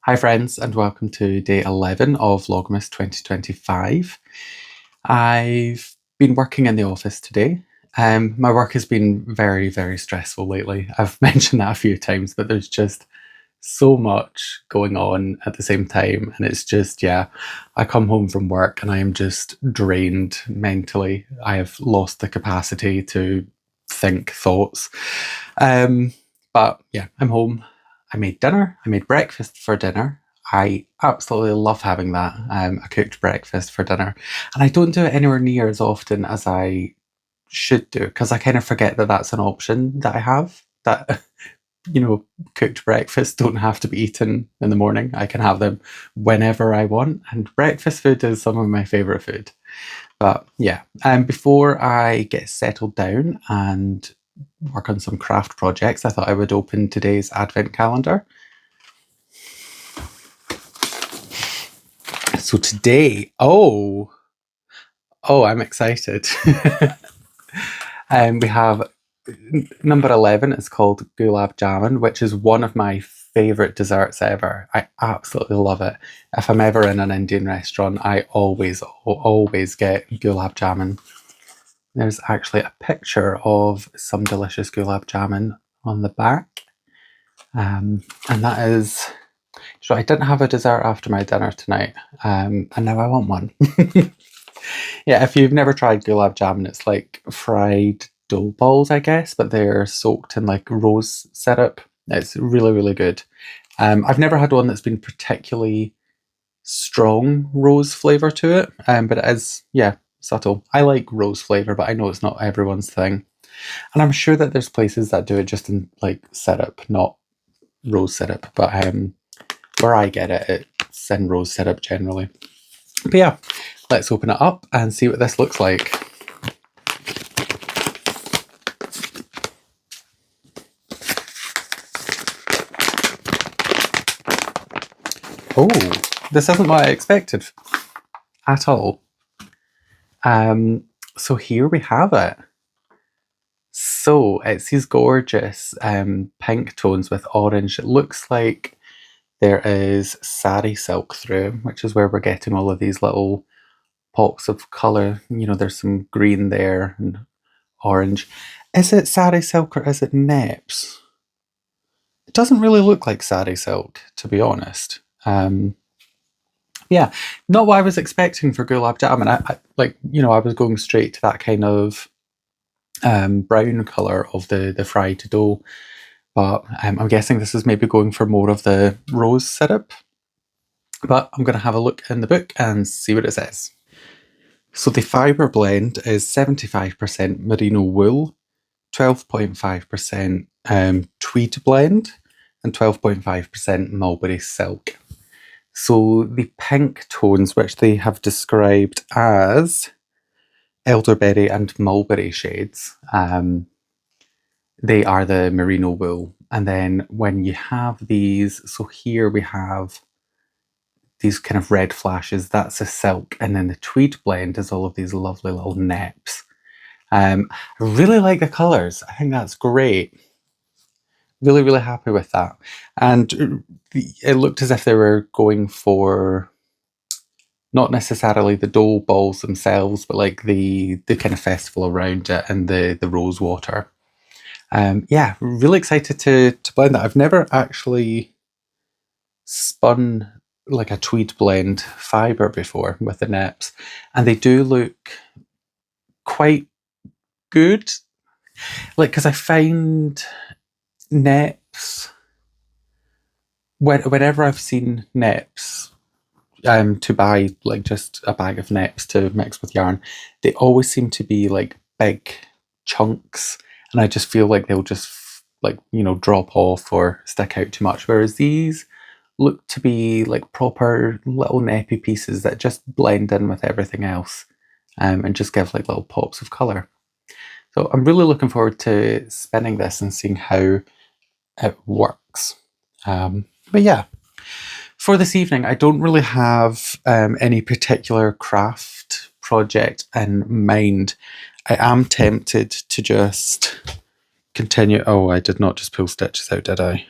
Hi friends, and welcome to day 11 of Vlogmas 2025. I've been working in the office today. My work has been very, very stressful lately. I've mentioned that a few times, but there's just so much going on at the same time, and it's just, I come home from work and I am just drained mentally. I have lost the capacity to think thoughts. But yeah, I'm home. I made dinner. I made breakfast for dinner. I absolutely love having that, a cooked breakfast for dinner. And I don't do it anywhere near as often as I should do, because I kind of forget that that's an option that I have, that, cooked breakfasts don't have to be eaten in the morning. I can have them whenever I want. And breakfast food is some of my favourite food. But yeah, before I get settled down and work on some craft projects, I thought I would open today's advent calendar. So today, I'm excited. We have number 11 is called gulab jamun, which is one of my favourite desserts ever. I absolutely love it. If I'm ever in an Indian restaurant, I always get gulab jamun. There's actually a picture of some delicious gulab jamun on the back. And that is... So I didn't have a dessert after my dinner tonight, and now I want one. Yeah, if you've never tried gulab jamun, it's like fried dough balls, I guess, but they're soaked in like rose syrup. It's really, really good. I've never had one that's been particularly strong rose flavour to it, but it is, subtle. I like rose flavour, but I know it's not everyone's thing. And I'm sure that there's places that do it just in like syrup, not rose syrup, but where I get it, it's in rose syrup generally. But yeah, let's open it up and see what this looks like. Oh, this isn't what I expected at all. So here we have it. So it's these gorgeous pink tones with orange. It looks like there is sari silk through, which is where we're getting all of these little pops of colour. There's some green there and orange. Is it sari silk or is it neps? It doesn't really look like sari silk, to be honest. Yeah, not what I was expecting for gulab jamun. I was going straight to that kind of brown colour of the fried dough. But I'm guessing this is maybe going for more of the rose syrup. But I'm going to have a look in the book and see what it says. So the fibre blend is 75% merino wool, 12.5% tweed blend, and 12.5% mulberry silk. So the pink tones, which they have described as elderberry and mulberry shades, they are the merino wool. And then when you have these, so here we have these kind of red flashes, that's a silk, and then the tweed blend is all of these lovely little neps. I really like the colours. I think that's great. Really, really happy with that. And it looked as if they were going for not necessarily the dough balls themselves, but like the kind of festival around it and the rose water. Really excited to blend that. I've never actually spun like a tweed blend fibre before with the neps, and they do look quite good. Like, because I find neps, whenever I've seen neps, to buy like just a bag of neps to mix with yarn, they always seem to be like big chunks, and I just feel like they'll just drop off or stick out too much, whereas these look to be like proper little neppy pieces that just blend in with everything else, and just give like little pops of colour. So I'm really looking forward to spinning this and seeing how it works. But yeah, for this evening, I don't really have any particular craft project in mind. I am tempted to just continue. Oh, I did not just pull stitches out, did I?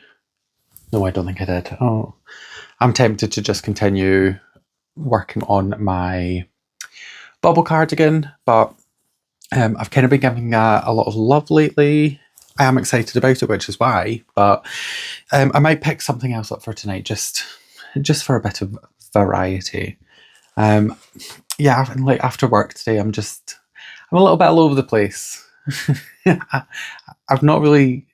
No, I don't think I did. Oh, I'm tempted to just continue working on my bubble cardigan, but I've kind of been giving a lot of love lately. I am excited about it, which is why, but I might pick something else up for tonight, just for a bit of variety. Yeah, and like after work today, I'm a little bit all over the place. I've not really,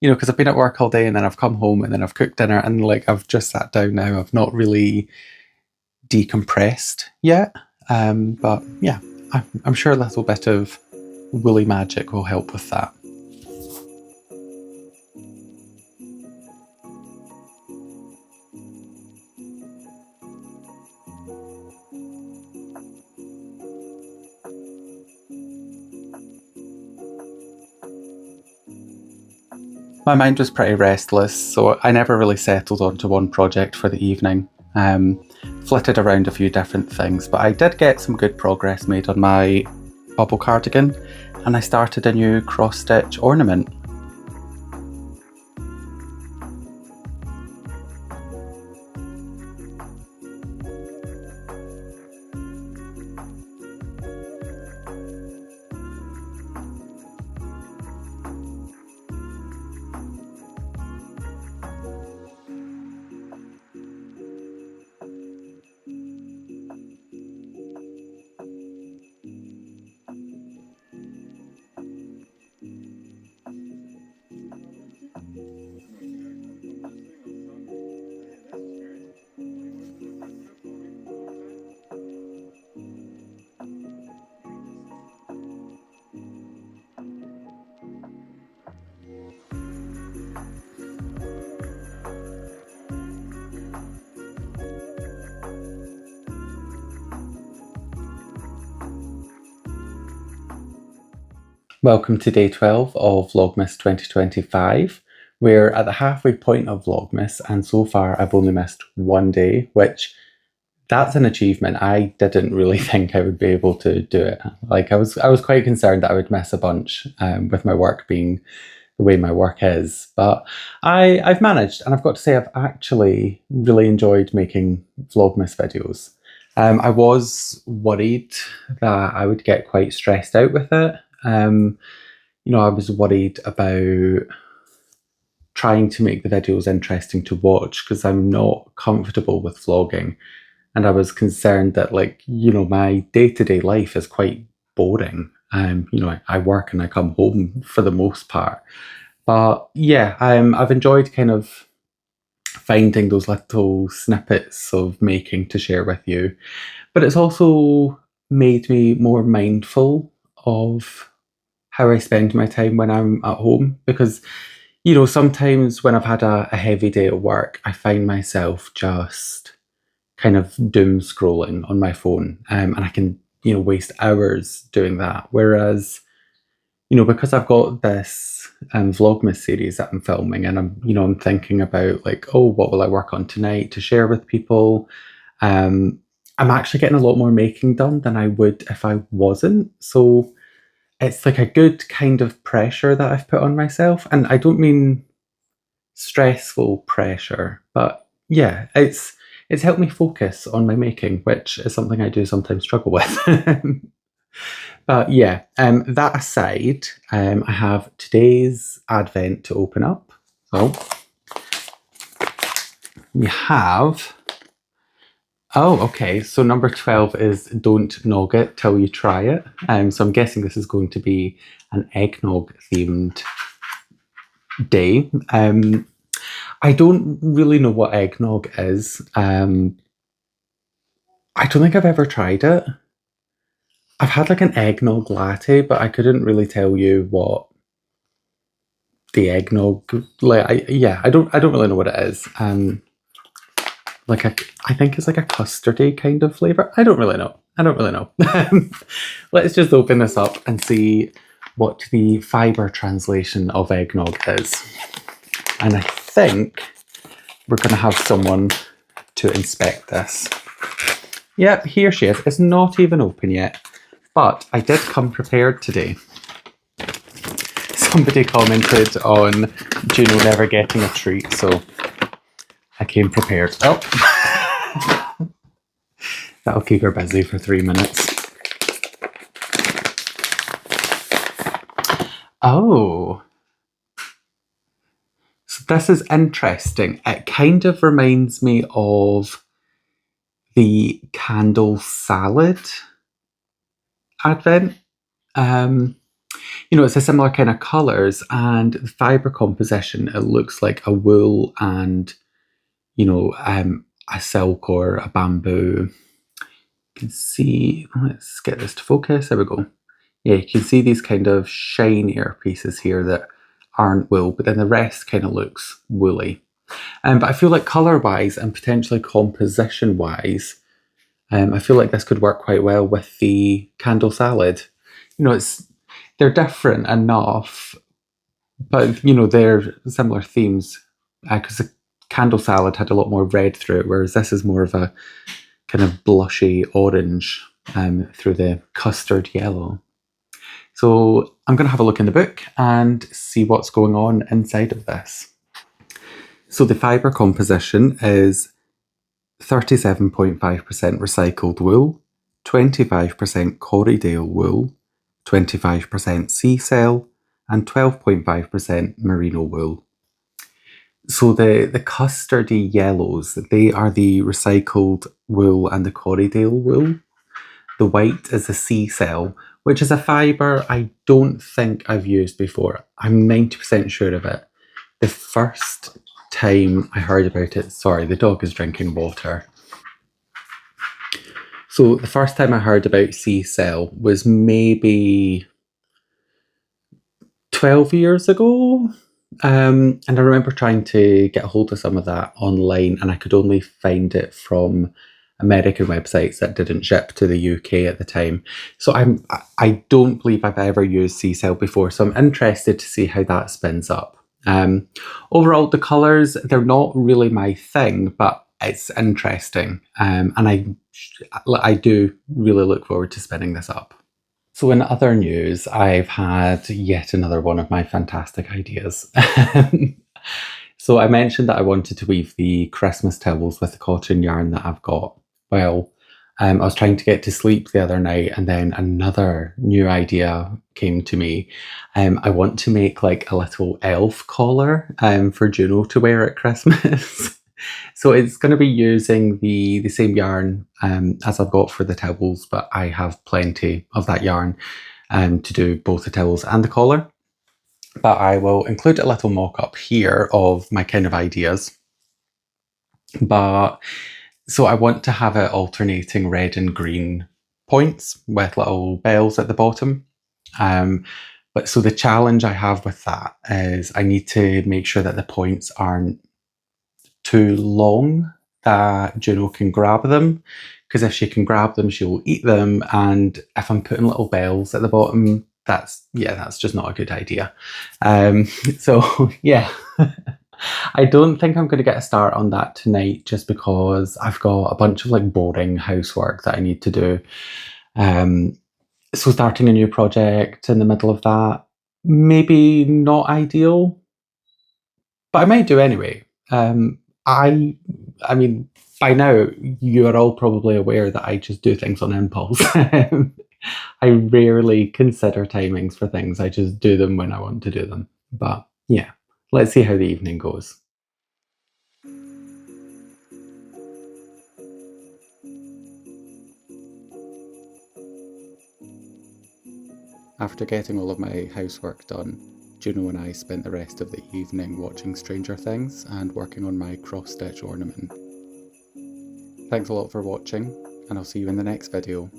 because I've been at work all day and then I've come home and then I've cooked dinner and like I've just sat down now. I've not really decompressed yet. But yeah, I'm sure a little bit of woolly magic will help with that. My mind was pretty restless, so I never really settled onto one project for the evening. Flitted around a few different things, but I did get some good progress made on my bubble cardigan, and I started a new cross-stitch ornament. Welcome to day 12 of Vlogmas 2025. We're at the halfway point of Vlogmas, and so far I've only missed one day, which that's an achievement. I didn't really think I would be able to do it. Like I was quite concerned that I would miss a bunch with my work being the way my work is, but I've managed, and I've got to say I've actually really enjoyed making Vlogmas videos. I was worried that I would get quite stressed out with it. I was worried about trying to make the videos interesting to watch because I'm not comfortable with vlogging, and I was concerned that my day-to-day life is quite boring. I work and I come home for the most part, but yeah, I've enjoyed kind of finding those little snippets of making to share with you, but it's also made me more mindful of how I spend my time when I'm at home, because sometimes when I've had a heavy day at work, I find myself just kind of doom scrolling on my phone, and I can waste hours doing that. Whereas because I've got this Vlogmas series that I'm filming, and I'm thinking about what will I work on tonight to share with people, I'm actually getting a lot more making done than I would if I wasn't. So it's like a good kind of pressure that I've put on myself. And I don't mean stressful pressure, but yeah, it's helped me focus on my making, which is something I do sometimes struggle with. But yeah, that aside, I have today's advent to open up. So we have... Oh, okay. So number 12 is don't nog it till you try it. So I'm guessing this is going to be an eggnog themed day. I don't really know what eggnog is. I don't think I've ever tried it. I've had an eggnog latte, but I couldn't really tell you what the eggnog I don't really know what it is. I think it's like a custardy kind of flavour. I don't really know. Let's just open this up and see what the fibre translation of eggnog is. And I think we're going to have someone to inspect this. Yep, here she is. It's not even open yet, but I did come prepared today. Somebody commented on Juno never getting a treat, so I came prepared. Oh, that'll keep her busy for 3 minutes. Oh, so this is interesting. It kind of reminds me of the candle salad advent. You know, it's a similar kind of colours, and the fibre composition, it looks like a wool and, you know, a silk or a bamboo. You can see, let's get this to focus, there we go. Yeah, you can see these kind of shinier pieces here that aren't wool, but then the rest kind of looks woolly. But I feel like colour-wise and potentially composition-wise, I feel like this could work quite well with the candle salad. You know, they're different enough, but you know, they're similar themes, because the candle salad had a lot more red through it, whereas this is more of a kind of blushy orange through the custard yellow. So I'm going to have a look in the book and see what's going on inside of this. So the fibre composition is 37.5% recycled wool, 25% Corriedale wool, 25% sea cell, and 12.5% merino wool. So the custardy yellows, they are the recycled wool and the Corriedale wool. The white is the sea cell, which is a fibre I don't think I've used before. I'm 90% sure of it. The first time I heard about it, sorry, the dog is drinking water. So the first time I heard about sea cell was maybe 12 years ago. And I remember trying to get a hold of some of that online, and I could only find it from American websites that didn't ship to the UK at the time. So I don't believe I've ever used sea cell before, so I'm interested to see how that spins up. Overall, the colours, they're not really my thing, but it's interesting. And I do really look forward to spinning this up. So in other news, I've had yet another one of my fantastic ideas. So I mentioned that I wanted to weave the Christmas towels with the cotton yarn that I've got. Well, I was trying to get to sleep the other night, and then another new idea came to me. I want to make like a little elf collar for Juno to wear at Christmas. So it's going to be using the same yarn as I've got for the towels, but I have plenty of that yarn to do both the towels and the collar. But I will include a little mock-up here of my kind of ideas. But so I want to have it alternating red and green points with little bells at the bottom. But so the challenge I have with that is I need to make sure that the points aren't too long that Juno can grab them, because if she can grab them, she will eat them, and if I'm putting little bells at the bottom, that's just not a good idea. So yeah, I don't think I'm going to get a start on that tonight, just because I've got a bunch of like boring housework that I need to do. So starting a new project in the middle of that, maybe not ideal, but I might do anyway. I mean, by now you are all probably aware that I just do things on impulse. I rarely consider timings for things. I just do them when I want to do them. But yeah, let's see how the evening goes. After getting all of my housework done, Juno and I spent the rest of the evening watching Stranger Things and working on my cross-stitch ornament. Thanks a lot for watching, and I'll see you in the next video.